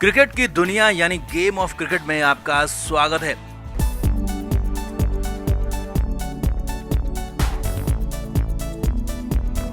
Cricket की दुनिया यानी गेम ऑफ क्रिकेट में आपका स्वागत है।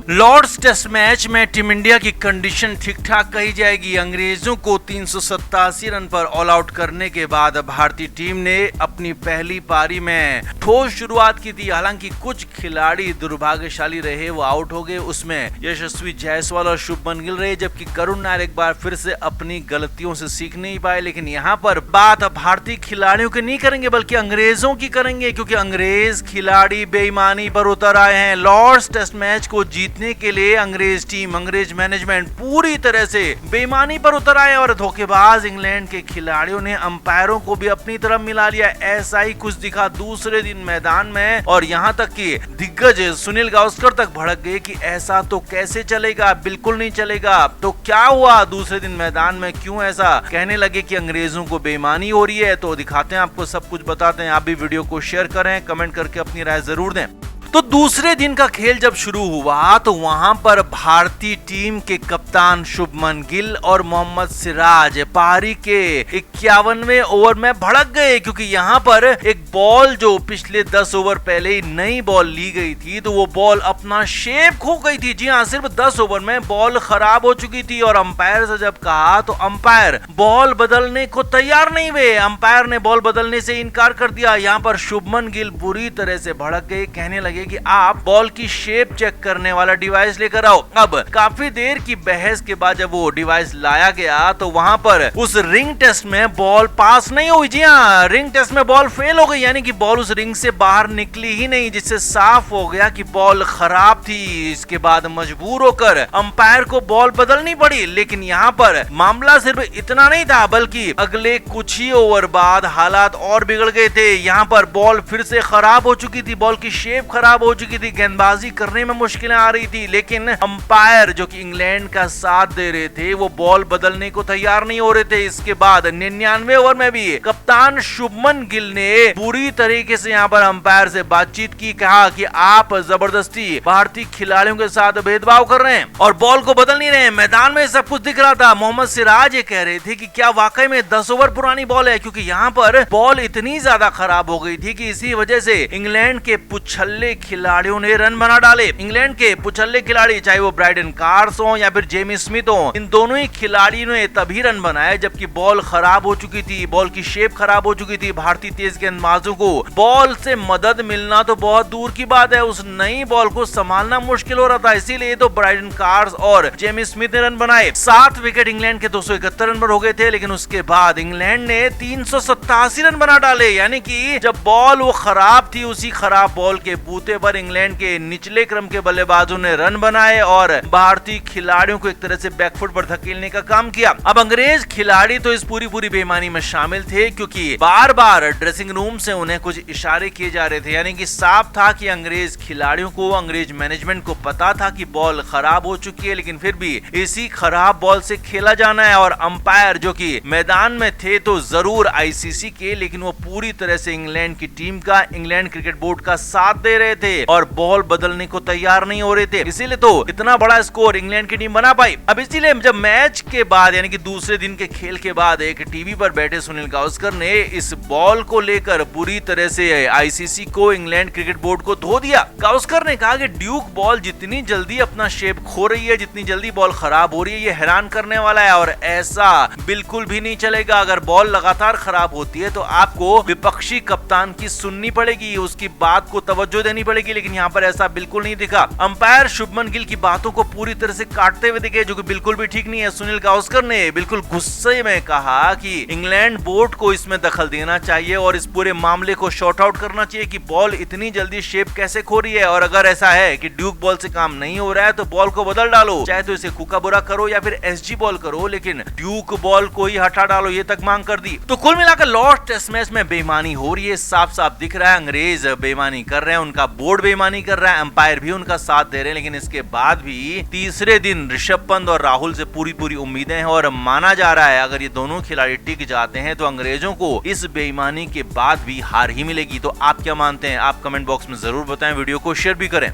लॉर्ड्स टेस्ट मैच में टीम इंडिया की कंडीशन ठीक ठाक कही जाएगी। अंग्रेजों को 387 रन पर ऑल आउट करने के बाद भारतीय टीम ने अपनी पहली पारी में ठोस शुरुआत की थी। हालांकि कुछ खिलाड़ी दुर्भाग्यशाली रहे, वो आउट हो गए। उसमें यशस्वी जायसवाल और शुभमन गिल रहे, जबकि करुण नायर एक बार फिर से अपनी गलतियों से सीख नहीं पाए। लेकिन यहाँ पर बात भारतीय खिलाड़ियों की नहीं करेंगे बल्कि अंग्रेजों की करेंगे, क्योंकि अंग्रेज खिलाड़ी बेईमानी पर उतर आए हैं। लॉर्ड्स टेस्ट मैच को जीतने के लिए अंग्रेज टीम, अंग्रेज मैनेजमेंट पूरी तरह से बेईमानी पर उतर आए और धोखेबाज इंग्लैंड के खिलाड़ियों ने अंपायरों को भी अपनी तरफ मिला लिया। ऐसा ही कुछ दिखा दूसरे दिन मैदान में, और यहाँ तक कि दिग्गज सुनील गावस्कर तक भड़क गए कि ऐसा तो कैसे चलेगा, बिल्कुल नहीं चलेगा। तो क्या हुआ दूसरे दिन मैदान में, क्यों ऐसा कहने लगे कि अंग्रेजों को बेईमानी हो रही है? तो दिखाते हैं आपको, सब कुछ बताते हैं। आप भी वीडियो को शेयर करें, कमेंट करके अपनी राय जरूर दें। तो दूसरे दिन का खेल जब शुरू हुआ तो वहां पर भारतीय टीम के कप्तान शुभमन गिल और मोहम्मद सिराज पारी के 51वें ओवर में भड़क गए, क्योंकि यहां पर एक बॉल जो पिछले 10 ओवर पहले ही नई बॉल ली गई थी, तो वो बॉल अपना शेप खो गई थी। जी हाँ, सिर्फ 10 ओवर में बॉल खराब हो चुकी थी। और अंपायर से जब कहा तो अंपायर बॉल बदलने को तैयार नहीं हुए। अंपायर ने बॉल बदलने से इनकार कर दिया। यहाँ पर शुभमन गिल बुरी तरह से भड़क गए, कहने लगे कि आप बॉल की शेप चेक करने वाला डिवाइस लेकर आओ। अब काफी देर की बहस के बाद जब वो डिवाइस लाया गया तो वहां पर उस रिंग टेस्ट में बॉल पास नहीं हुई। जी हाँ, रिंग टेस्ट में बॉल फेल हो गई, यानी कि बॉल उस रिंग से बाहर निकली ही नहीं, जिससे साफ हो गया कि बॉल खराब थी। इसके बाद मजबूर होकर अंपायर को बॉल बदलनी पड़ी। लेकिन यहाँ पर मामला सिर्फ इतना नहीं था, बल्कि अगले कुछ ही ओवर बाद हालात और बिगड़ गए थे। यहाँ पर बॉल फिर से खराब हो चुकी थी, बॉल की शेप खराब हो चुकी थी, गेंदबाजी करने में मुश्किलें आ रही थी। लेकिन अंपायर जो कि इंग्लैंड का साथ दे रहे थे, वो बॉल बदलने को तैयार नहीं हो रहे थे। इसके बाद 99वें ओवर में भी कप्तान शुभमन गिल ने पूरी तरीके से यहाँ पर अंपायर से बातचीत की, कहा कि आप जबरदस्ती भारतीय खिलाड़ियों के साथ भेदभाव कर रहे हैं और बॉल को बदल नहीं रहे हैं। मैदान में सब कुछ दिख रहा था। मोहम्मद सिराज ये कह रहे थे कि क्या वाकई में 10 ओवर पुरानी बॉल है, क्योंकि यहाँ पर बॉल इतनी ज्यादा खराब हो गई थी कि इसी वजह से इंग्लैंड के पुछल्ले खिलाड़ियों ने रन बना डाले। इंग्लैंड के पुछल्ले खिलाड़ी, चाहे वो ब्राइडन कार्स हो या फिर जेमी स्मिथ हो, इन दोनों ही खिलाड़ियों ने तभी रन बनाए जबकि बॉल खराब हो चुकी थी, बॉल की शेप खराब हो चुकी थी। भारतीय तेज गेंदबाजों को बॉल से मदद मिलना तो बहुत दूर की बात है, उस नई बॉल को संभालना मुश्किल हो रहा था। इसीलिए तो ब्राइडन कार्स और जेमी स्मिथ ने रन बनाए। 7 विकेट इंग्लैंड के 271 रन पर हो गए थे। लेकिन उसके बाद इंग्लैंड ने 387 रन बना डाले, यानी कि जब बॉल वो खराब थी, उसी खराब बॉल के बूते पर इंग्लैंड के निचले क्रम के बल्लेबाजों ने रन बनाए और भारतीय खिलाड़ियों को एक तरह से बैकफुट पर धकेलने का काम किया। अब अंग्रेज खिलाड़ी तो इस पूरी बेईमानी में शामिल थे, क्योंकि बार बार ड्रेसिंग रूम से उन्हें कुछ इशारे किए जा रहे थे। यानी कि साफ था कि अंग्रेज खिलाड़ियों को, अंग्रेज मैनेजमेंट को पता था कि बॉल खराब हो चुकी है, लेकिन फिर भी इसी खराब बॉल से खेला जाना है। और अंपायर जो कि मैदान में थे तो जरूर आईसीसी के, लेकिन वो पूरी तरह से इंग्लैंड की टीम का, इंग्लैंड क्रिकेट बोर्ड का साथ दे रहे थे और बॉल बदलने को तैयार नहीं हो रहे थे। इसीलिए तो इतना बड़ा स्कोर इंग्लैंड की टीम बना पाई। अब इसीलिए जब मैच के बाद, यानी कि दूसरे दिन के खेल के बाद, एक टीवी पर बैठे सुनील गावस्कर ने इस बॉल को लेकर पूरी तरह से आईसीसी को, इंग्लैंड क्रिकेट बोर्ड को धो दिया। गावस्कर ने कहा कि ड्यूक बॉल जितनी जल्दी अपना शेप खो रही है, जितनी जल्दी बॉल खराब हो रही है, ये हैरान करने वाला है और ऐसा बिल्कुल भी नहीं चलेगा। अगर बॉल लगातार खराब होती है तो आपको विपक्षी कप्तान की सुननी पड़ेगी, उसकी बात को तवज्जो देनी पड़ेगी। लेकिन यहाँ पर ऐसा बिल्कुल नहीं दिखा। अंपायर शुभमन गिल की बातों को पूरी तरह से काटते हुए दिखे, जो कि बिल्कुल भी ठीक नहीं है। सुनील गावस्कर ने बिल्कुल गुस्से में कहा कि इंग्लैंड बोर्ड को इसमें दखल देना चाहिए और इस पूरे मामले को शॉर्ट आउट करना चाहिए कि बॉल इतनी जल्दी शेप कैसे खो रही है। और अगर ऐसा है कि ड्यूक बॉल से काम नहीं हो रहा है तो बॉल को बदल डालो, चाहे तो इसे कुकाबुरा करो या फिर एसजी बॉल करो, लेकिन ड्यूक बॉल को ही हटा डालो, ये तक मांग कर दी। तो कुल मिलाकर लॉर्ड्स टेस्ट मैच में बेईमानी हो रही है, साफ साफ दिख रहा है। अंग्रेज बेईमानी कर रहे हैं, उनका बोर्ड बेईमानी कर रहा है, अंपायर भी उनका साथ दे रहे हैं। लेकिन इसके बाद भी तीसरे दिन ऋषभ पंत और राहुल से पूरी उम्मीदें हैं और माना जा रहा है अगर ये दोनों खिलाड़ी टिक जाते हैं तो अंग्रेजों को इस बेईमानी के बाद भी हार ही मिलेगी। तो आप क्या मानते हैं? आप कमेंट बॉक्स में जरूर बताएं, वीडियो को शेयर भी करें।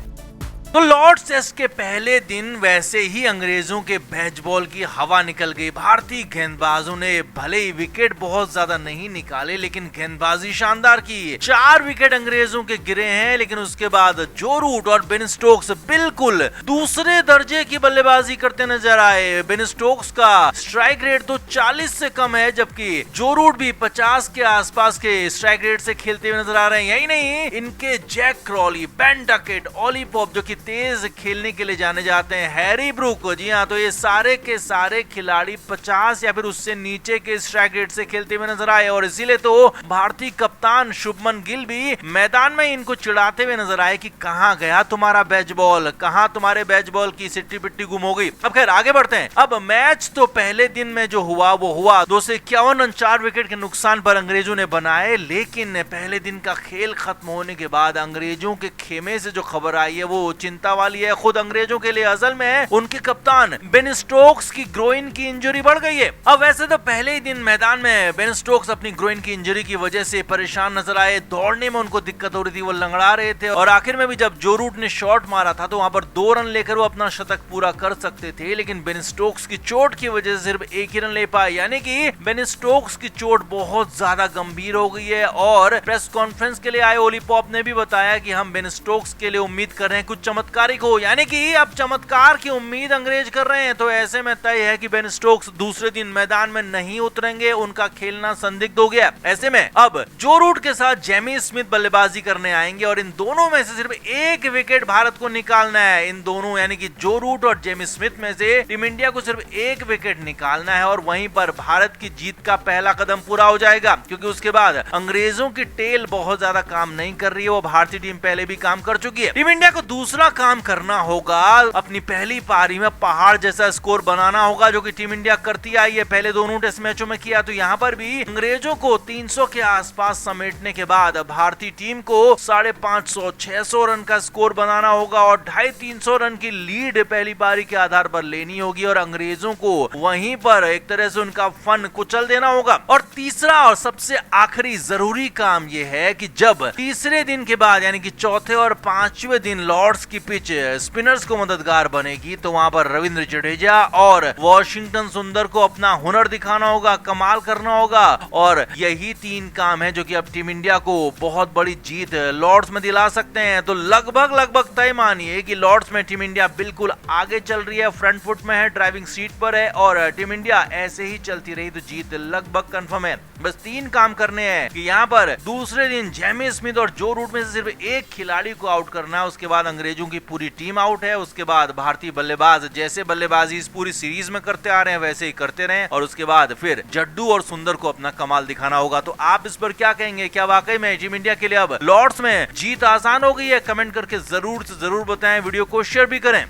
तो लॉर्ड्स टेस्ट के पहले दिन वैसे ही अंग्रेजों के बेसबॉल की हवा निकल गई। भारतीय गेंदबाजों ने भले ही विकेट बहुत ज्यादा नहीं निकाले, लेकिन गेंदबाजी शानदार की। 4 विकेट अंग्रेजों के गिरे हैं, लेकिन उसके बाद जो रूट और बेन स्टोक्स बिल्कुल दूसरे दर्जे की बल्लेबाजी करते नजर आए। बेन स्टोक्स का स्ट्राइक रेट तो 40 से कम है, जबकि जो रूट भी 50 के आसपास के स्ट्राइक रेट से खेलते हुए नजर आ रहे हैं। यही नहीं, इनके Zak Crawley, Ben Duckett, Ollie Pope जो कि तेज खेलने के लिए जाने जाते हैं, हैरी ब्रूक, जी हाँ, तो ये सारे के सारे खिलाड़ी 50 या फिर उससे नीचे के स्ट्राइक रेट से खेलते हुए नजर आए। और इसीलिए तो भारतीय कप्तान शुभमन गिल भी मैदान में इनको चिढ़ाते हुए नजर आए कि कहां गया तुम्हारा बेसबॉल, कहां तुम्हारे बेसबॉल की सिट्टी पिट्टी गुम हो गई। अब खैर आगे बढ़ते हैं। अब मैच तो पहले दिन में जो हुआ वो हुआ। 251 रन 4 विकेट के नुकसान पर अंग्रेजों ने बनाए, लेकिन पहले दिन का खेल खत्म होने के बाद अंग्रेजों के खेमे से जो खबर आई है वो चिंता वाली है खुद अंग्रेजों के लिए। असल में उनके कप्तान बेन स्टोक्स की ग्रोइन की इंजरी बढ़ गई है। अब वैसे तो पहले ही दिन मैदान में बेन स्टोक्स अपनी ग्रोइन की इंजरी की वजह से परेशान नजर आए। दौड़ने में उनको दिक्कत हो रही थी, वो लंगड़ा रहे थे, और आखिर में भी जब जो रूट ने शॉट मारा था तो वहां पर 2 रन लेकर वो अपना शतक पूरा कर सकते थे, लेकिन बेन स्टोक्स की चोट की वजह से सिर्फ 1 ही रन ले पाए। यानी कि बेन स्टोक्स की चोट बहुत ज्यादा गंभीर हो गई है। और प्रेस कॉन्फ्रेंस के लिए आए ओली पॉप ने भी बताया कि हम बेन स्टोक्स के लिए उम्मीद कर रहे हैं कुछ चमत्कारिक हो, यानी कि अब चमत्कार की उम्मीद अंग्रेज कर रहे हैं। तो ऐसे में तय है कि बेन स्टोक्स दूसरे दिन मैदान में नहीं उतरेंगे, उनका खेलना संदिग्ध हो गया। ऐसे में अब जो रूट के साथ जेमी स्मिथ बल्लेबाजी करने आएंगे और इन दोनों में से सिर्फ 1 विकेट भारत को निकालना है। इन दोनों यानी कि जो रूट और जेमी स्मिथ में से टीम इंडिया को सिर्फ 1 विकेट निकालना है, और वहीं पर भारत की जीत का पहला कदम पूरा हो जाएगा, क्योंकि उसके बाद अंग्रेजों की टेल बहुत ज्यादा काम नहीं कर रही है, वो भारतीय टीम पहले भी काम कर चुकी है। टीम इंडिया को दूसरा काम करना होगा, अपनी पहली पारी में पहाड़ जैसा स्कोर बनाना होगा, जो कि टीम इंडिया करती आई है। पहले दोनों टेस्ट मैचों में किया, तो यहाँ पर भी अंग्रेजों को 300 के आसपास समेटने के बाद भारतीय टीम को 550-600 रन का स्कोर बनाना होगा, और 250-300 रन की लीड पहली पारी के आधार पर लेनी होगी, और अंग्रेजों को वहीं पर एक तरह से उनका फन कुचल देना होगा। और तीसरा और सबसे आखिरी जरूरी काम यह है कि जब तीसरे दिन के बाद यानी कि चौथे और 5वें दिन लॉर्ड्स की पिच स्पिनर्स को मददगार बनेगी, तो वहां पर रविंद्र जडेजा और वॉशिंगटन सुंदर को अपना हुनर दिखाना होगा, कमाल करना होगा। और यही 3 काम है जो कि अब टीम इंडिया को बहुत बड़ी जीत लॉर्ड्स में दिला सकते हैं। तो लगभग तय मानिए कि लॉर्ड्स में टीम इंडिया बिल्कुल आगे चल रही है, फ्रंट फुट में है, ड्राइविंग सीट पर है, और टीम इंडिया ऐसे ही चलती रही तो जीत लगभग कंफर्म है। बस 3 काम करने हैं कि यहाँ पर दूसरे दिन जेमी स्मिथ और जो रूट में से सिर्फ 1 खिलाड़ी को आउट करना है, उसके बाद अंग्रेजों की पूरी टीम आउट है, उसके बाद भारतीय बल्लेबाज जैसे बल्लेबाजी इस पूरी सीरीज में करते आ रहे हैं वैसे ही करते रहें, और उसके बाद फिर जड्डू और सुंदर को अपना कमाल दिखाना होगा। तो आप इस पर क्या कहेंगे? क्या वाकई में टीम इंडिया के लिए अब लॉर्ड्स में जीत आसान हो गई है? कमेंट करके जरूर से जरूर बताएं, वीडियो को शेयर भी करें।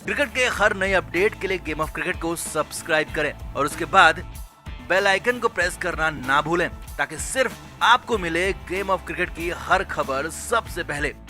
क्रिकेट के हर नए अपडेट के लिए गेम ऑफ क्रिकेट को सब्सक्राइब करें और उसके बाद बेल आइकन को प्रेस करना ना भूलें, ताकि सिर्फ आपको मिले गेम ऑफ क्रिकेट की हर खबर सबसे पहले।